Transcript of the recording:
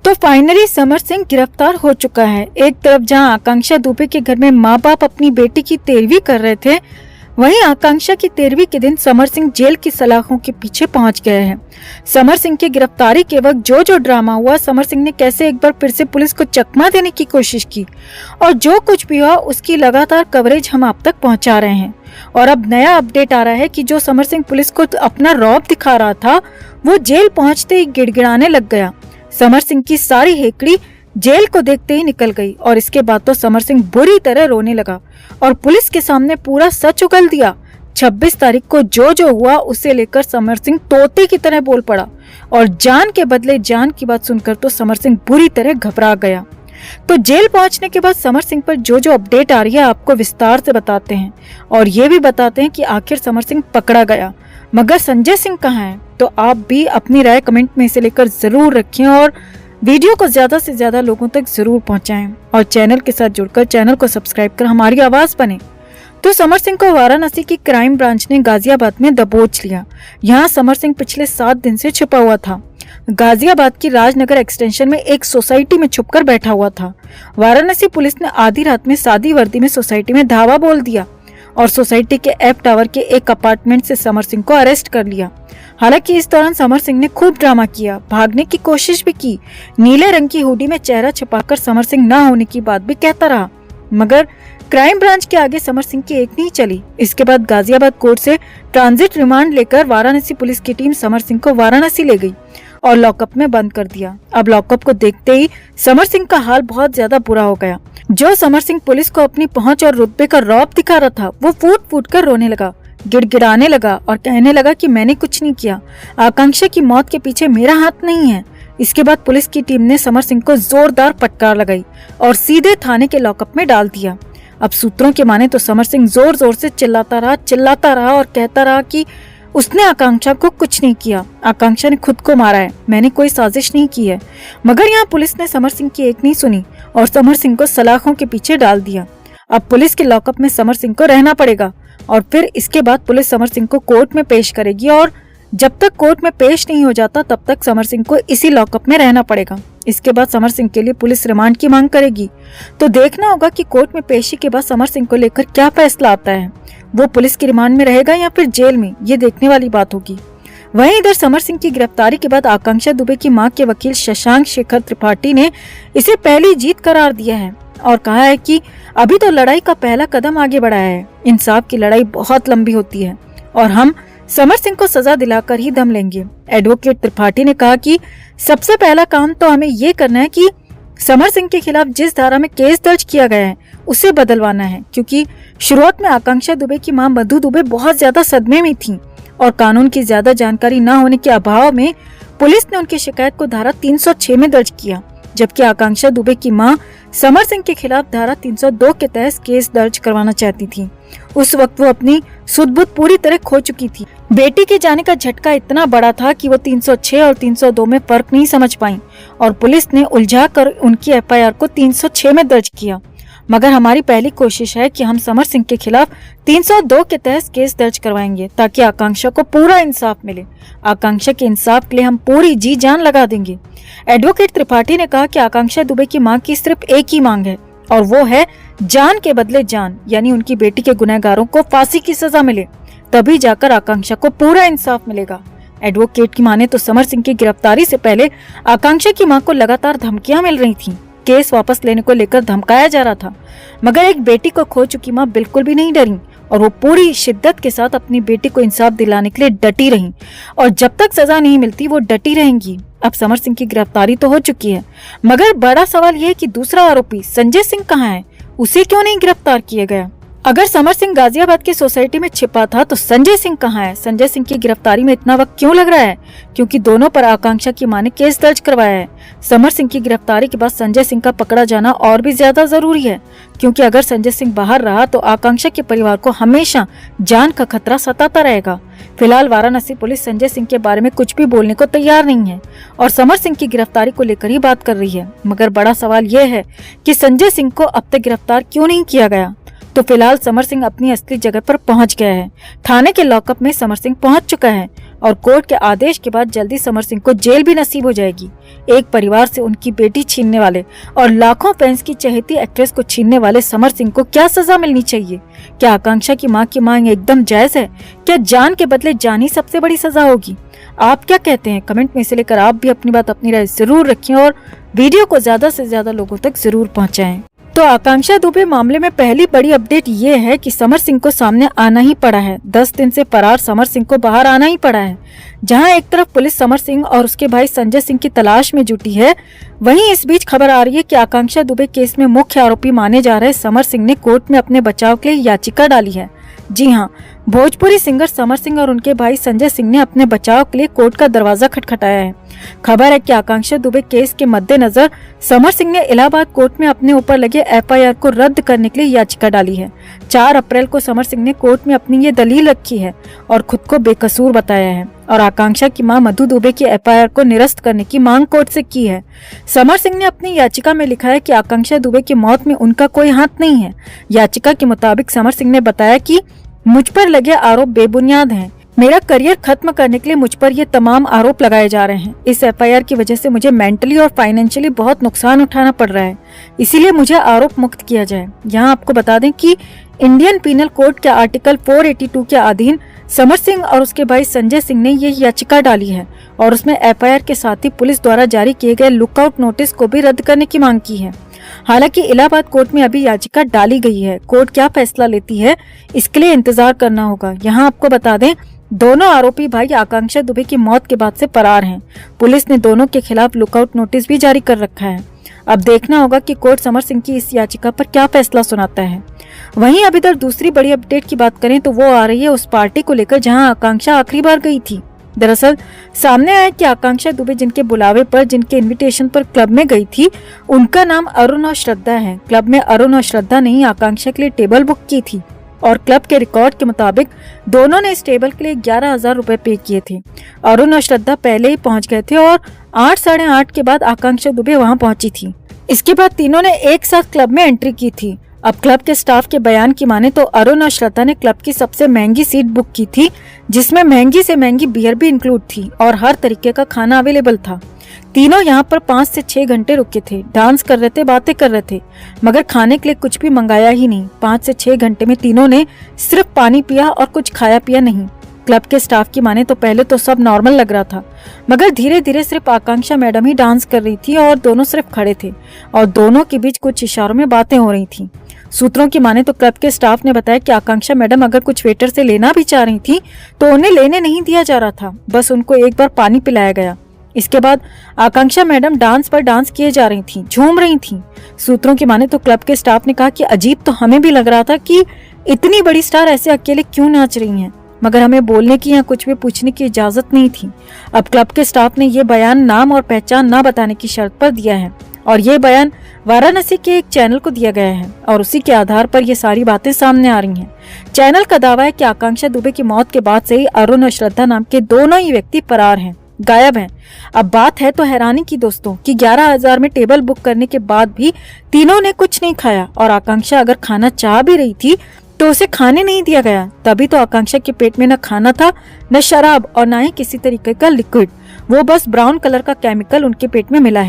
तो फाइनली समर सिंह गिरफ्तार हो चुका है। एक तरफ जहां आकांक्षा दुबे के घर में माँ बाप अपनी बेटी की 13वीं कर रहे थे, वहीं आकांक्षा की 13वीं के दिन समर सिंह जेल की सलाखों के पीछे पहुंच गए हैं। समर सिंह की गिरफ्तारी के वक्त जो ड्रामा हुआ, समर सिंह ने कैसे एक बार फिर से पुलिस को चकमा देने की कोशिश की, और जो कुछ भी हुआ उसकी लगातार कवरेज हम आप तक पहुंचा रहे हैं। और अब नया अपडेट आ रहा है कि जो समर सिंह पुलिस को अपना रौब दिखा रहा था, वो जेल पहुंचते ही गिड़गिड़ाने लग गया। समर सिंह की सारी हेकड़ी जेल को देखते ही निकल गई, और इसके बाद तो समर सिंह बुरी तरह रोने लगा और पुलिस के सामने पूरा सच उगल दिया। 26 तारीख को जो हुआ उसे लेकर समर सिंह तोते की तरह बोल पड़ा, और जान के बदले जान की बात सुनकर तो समर सिंह बुरी तरह घबरा गया। तो जेल पहुंचने के बाद समर सिंह पर जो अपडेट आ रही है आपको विस्तार से बताते हैं, और ये भी बताते हैं कि आखिर समर सिंह पकड़ा गया, मगर संजय सिंह कहाँ है। तो आप भी अपनी राय कमेंट में इसे लेकर जरूर रखें और वीडियो को ज्यादा से ज्यादा लोगों तक जरूर पहुंचाएं, और चैनल के साथ जुड़कर चैनल को सब्सक्राइब कर हमारी आवाज बने। तो समर सिंह को वाराणसी की क्राइम ब्रांच ने गाजियाबाद में दबोच लिया। यहाँ समर सिंह पिछले 7 दिन से छुपा हुआ था। गाजियाबाद की राजनगर एक्सटेंशन में एक सोसाइटी में छुपकर बैठा हुआ था। वाराणसी पुलिस ने आधी रात में सादी वर्दी में सोसाइटी में धावा बोल दिया और सोसाइटी के एफ टावर के एक अपार्टमेंट से समर सिंह को अरेस्ट कर लिया। हालांकि इस दौरान समर सिंह ने खूब ड्रामा किया, भागने की कोशिश भी की। नीले रंग की हुडी में चेहरा छुपाकर समर सिंह न होने की बात भी कहता रहा, मगर क्राइम ब्रांच के आगे समर सिंह की एक नहीं चली। इसके बाद गाजियाबाद कोर्ट से ट्रांजिट रिमांड लेकर वाराणसी पुलिस की टीम समर सिंह को वाराणसी ले गई और लॉकअप में बंद कर दिया। अब लॉकअप को देखते ही समर सिंह का हाल बहुत ज्यादा बुरा हो गया। जो समर सिंह पुलिस को अपनी पहुंच और रुतबे का रौब दिखा रहा था, वो फूट फूट कर रोने लगा, गिड़गिड़ाने लगा और कहने लगा कि मैंने कुछ नहीं किया, आकांक्षा की मौत के पीछे मेरा हाथ नहीं है। इसके बाद पुलिस की टीम ने समर सिंह को जोरदार फटकार लगाई और सीधे थाने के लॉकअप में डाल दिया। अब सूत्रों के माने तो समर सिंह जोर जोर से चिल्लाता रहा और कहता रहा कि उसने आकांक्षा को कुछ नहीं किया, आकांक्षा ने खुद को मारा है, मैंने कोई साजिश नहीं की है। मगर यहाँ पुलिस ने समर सिंह की एक नहीं सुनी और समर सिंह को सलाखों के पीछे डाल दिया। अब पुलिस के लॉकअप में समर सिंह को रहना पड़ेगा, और फिर इसके बाद पुलिस समर सिंह को कोर्ट में पेश करेगी, और जब तक कोर्ट में पेश नहीं हो जाता तब तक समर सिंह को इसी लॉकअप में रहना पड़ेगा। इसके बाद समर सिंह के लिए पुलिस रिमांड की मांग करेगी। तो देखना होगा कि कोर्ट में पेशी के बाद समर सिंह को लेकर क्या फैसला आता है। वो पुलिस की रिमांड में रहेगा या फिर जेल में, ये देखने वाली बात होगी। वहीं इधर समर सिंह की गिरफ्तारी के बाद आकांक्षा दुबे की मां के वकील शशांक शेखर त्रिपाठी ने इसे पहली जीत करार दिया है और कहा है कि अभी तो लड़ाई का पहला कदम आगे बढ़ाया है। इंसाफ की लड़ाई बहुत लंबी होती है और हम समर सिंह को सजा दिलाकर ही दम लेंगे। एडवोकेट त्रिपाठी ने कहा कि सबसे पहला काम तो हमें ये करना है कि समर सिंह के खिलाफ जिस धारा में केस दर्ज किया गया है उसे बदलवाना है, क्योंकि शुरुआत में आकांक्षा दुबे की मां मधु दुबे बहुत ज्यादा सदमे में थी और कानून की ज्यादा जानकारी न होने के अभाव में पुलिस ने उनकी शिकायत को धारा 306 में दर्ज किया, जबकि आकांक्षा दुबे की मां समर सिंह के खिलाफ धारा 302 के तहत केस दर्ज करवाना चाहती थी। उस वक्त वो अपनी सुध-बुध पूरी तरह खो चुकी थी। बेटी के जाने का झटका इतना बड़ा था कि वो 306 और 302 में फर्क नहीं समझ पाई और पुलिस ने उलझा कर उनकी एफआईआर को 306 में दर्ज किया। मगर हमारी पहली कोशिश है कि हम समर सिंह के खिलाफ 302 के तहत केस दर्ज करवाएंगे ताकि आकांक्षा को पूरा इंसाफ मिले। आकांक्षा के इंसाफ के लिए हम पूरी जी जान लगा देंगे। एडवोकेट त्रिपाठी ने कहा कि आकांक्षा दुबे की मां की सिर्फ एक ही मांग है और वो है जान के बदले जान, यानी उनकी बेटी के गुनहगारों को फांसी की सजा मिले, तभी जाकर आकांक्षा को पूरा इंसाफ मिलेगा। एडवोकेट की माने तो समर सिंह की गिरफ्तारी से पहले आकांक्षा की मां को लगातार धमकियां मिल रही थीं। केस वापस लेने को लेकर धमकाया जा रहा था, मगर एक बेटी को खो चुकी मां बिल्कुल भी नहीं डरी और वो पूरी शिद्दत के साथ अपनी बेटी को इंसाफ दिलाने के लिए डटी रही और जब तक सजा नहीं मिलती वो डटी रहेंगी। अब समर सिंह की गिरफ्तारी तो हो चुकी है, मगर बड़ा सवाल ये है कि दूसरा आरोपी संजय सिंह कहाँ है, उसे क्यों नहीं गिरफ्तार किया गया। अगर समर सिंह गाजियाबाद की सोसाइटी में छिपा था तो संजय सिंह कहाँ है। संजय सिंह की गिरफ्तारी में इतना वक्त क्यों लग रहा है, क्योंकि दोनों पर आकांक्षा की मां ने केस दर्ज करवाया है। समर सिंह की गिरफ्तारी के बाद संजय सिंह का पकड़ा जाना और भी ज्यादा जरूरी है, क्योंकि अगर संजय सिंह बाहर रहा तो आकांक्षा के परिवार को हमेशा जान का खतरा सताता रहेगा। फिलहाल वाराणसी पुलिस संजय सिंह के बारे में कुछ भी बोलने को तैयार नहीं है और समर सिंह की गिरफ्तारी को लेकर ही बात कर रही है। मगर बड़ा सवाल यह है कि संजय सिंह को अब तक गिरफ्तार क्यों नहीं किया गया। तो फिलहाल समर सिंह अपनी असली जगह पर पहुंच गया है। थाने के लॉकअप में समर सिंह पहुंच चुका है और कोर्ट के आदेश के बाद जल्दी समर सिंह को जेल भी नसीब हो जाएगी। एक परिवार से उनकी बेटी छीनने वाले और लाखों फैंस की चहेती एक्ट्रेस को छीनने वाले समर सिंह को क्या सजा मिलनी चाहिए? क्या आकांक्षा की मां की मांग एकदम जायज है? क्या जान के बदले जान ही सबसे बड़ी सजा होगी? आप क्या कहते हैं? कमेंट में से लेकर आप भी अपनी बात, अपनी राय जरूर रखें और वीडियो को ज्यादा से ज्यादा लोगों तक जरूर पहुंचाएं। तो आकांक्षा दुबे मामले में पहली बड़ी अपडेट ये है कि समर सिंह को सामने आना ही पड़ा है। 10 दिन से फरार समर सिंह को बाहर आना ही पड़ा है। जहां एक तरफ पुलिस समर सिंह और उसके भाई संजय सिंह की तलाश में जुटी है, वहीं इस बीच खबर आ रही है कि आकांक्षा दुबे केस में मुख्य आरोपी माने जा रहे समर सिंह ने कोर्ट में अपने बचाव के लिए याचिका डाली है। जी हाँ, भोजपुरी सिंगर समर सिंह और उनके भाई संजय सिंह ने अपने बचाव के लिए कोर्ट का दरवाजा खटखटाया है। खबर है कि आकांक्षा दुबे केस के मद्देनजर समर सिंह ने इलाहाबाद कोर्ट में अपने ऊपर लगे एफआईआर को रद्द करने के लिए याचिका डाली है। 4 अप्रैल को समर सिंह ने कोर्ट में अपनी ये दलील रखी है और खुद को बेकसूर बताया है और आकांक्षा की मां मधु दुबे की एफआईआर को निरस्त करने की मांग कोर्ट से की है। समर सिंह ने अपनी याचिका में लिखा है कि आकांक्षा दुबे की मौत में उनका कोई हाथ नहीं है। याचिका के मुताबिक समर सिंह ने बताया कि मुझ पर लगे आरोप बेबुनियाद हैं। मेरा करियर खत्म करने के लिए मुझ पर ये तमाम आरोप लगाए जा रहे हैं। इस एफआईआर की वजह से मुझे मेंटली और फाइनेंशियली बहुत नुकसान उठाना पड़ रहा है, इसीलिए मुझे आरोप मुक्त किया जाए। यहाँ आपको बता दें कि इंडियन पीनल कोड के आर्टिकल 482 के अधीन समर सिंह और उसके भाई संजय सिंह ने ये याचिका डाली है और उसमें एफआईआर के साथ ही पुलिस द्वारा जारी किए गए लुकआउट नोटिस को भी रद्द करने की मांग की है। हालांकि इलाहाबाद कोर्ट में अभी याचिका डाली गई है। कोर्ट क्या फैसला लेती है इसके लिए इंतजार करना होगा। यहाँ आपको बता दें, दोनों आरोपी भाई आकांक्षा दुबे की मौत के बाद से फरार हैं। पुलिस ने दोनों के खिलाफ लुकआउट नोटिस भी जारी कर रखा है। अब देखना होगा कि कोर्ट समर सिंह की इस याचिका पर क्या फैसला सुनाता है। वहीं अब इधर दूसरी बड़ी अपडेट की बात करें तो वो आ रही है उस पार्टी को लेकर जहां आकांक्षा आखिरी बार गई थी। दरअसल सामने आया कि आकांक्षा दुबे जिनके बुलावे पर, जिनके इनविटेशन पर क्लब में गई थी, उनका नाम अरुण और श्रद्धा है। क्लब में अरुण और श्रद्धा ने ही आकांक्षा के लिए टेबल बुक की थी और क्लब के रिकॉर्ड के मुताबिक दोनों ने इस टेबल के लिए 11,000 रुपए पे किए थे। अरुण और श्रद्धा पहले ही पहुंच गए थे और 8, साढ़े 8 के बाद आकांक्षा दुबे वहां पहुंची थी। इसके बाद तीनों ने एक साथ क्लब में एंट्री की थी। अब क्लब के स्टाफ के बयान की माने तो अरुण और श्रद्धा ने क्लब की सबसे महंगी सीट बुक की थी, जिसमें महंगी से महंगी बियर भी इंक्लूड थी और हर तरीके का खाना अवेलेबल था। तीनों यहाँ पर 5 से 6 घंटे रुके थे, डांस कर रहे थे, बातें कर रहे थे, मगर खाने के लिए कुछ भी मंगाया ही नहीं। 5 से 6 घंटे में तीनों ने सिर्फ पानी पिया और कुछ खाया पिया नहीं। क्लब के स्टाफ की माने तो पहले तो सब नॉर्मल लग रहा था, मगर धीरे धीरे सिर्फ आकांक्षा मैडम ही डांस कर रही थी और दोनों सिर्फ खड़े थे और दोनों के बीच कुछ इशारों में बातें हो रही थी। सूत्रों की माने तो क्लब के स्टाफ ने बताया कि आकांक्षा मैडम अगर कुछ वेटर से लेना भी चाह रही थी तो उन्हें लेने नहीं दिया जा रहा था, बस उनको एक बार पानी पिलाया गया। इसके बाद आकांक्षा मैडम डांस पर डांस किए जा रही थी, झूम रही थी। सूत्रों की माने तो क्लब के स्टाफ ने कहा कि अजीब तो हमें भी लग रहा था कि इतनी बड़ी स्टार ऐसे अकेले क्यों नाच रही हैं, मगर हमें बोलने की या कुछ भी पूछने की इजाजत नहीं थी। अब क्लब के स्टाफ ने ये बयान नाम और पहचान न बताने की शर्त पर दिया है और ये बयान वाराणसी के एक चैनल को दिया गया है और उसी के आधार पर ये सारी बातें सामने आ रही हैं। चैनल का दावा है कि आकांक्षा दुबे की मौत के बाद से ही अरुण और श्रद्धा नाम के दोनों ही व्यक्ति फरार हैं, गायब हैं। अब बात है तो हैरानी की दोस्तों कि 11,000 में टेबल बुक करने के बाद भी तीनों ने कुछ नहीं खाया और आकांक्षा अगर खाना चाह भी रही थी तो उसे खाने नहीं दिया गया। तभी तो आकांक्षा के पेट में न खाना था, न शराब और न ही किसी तरीके का लिक्विड। वो बस ब्राउन कलर का केमिकल उनके पेट में मिला है।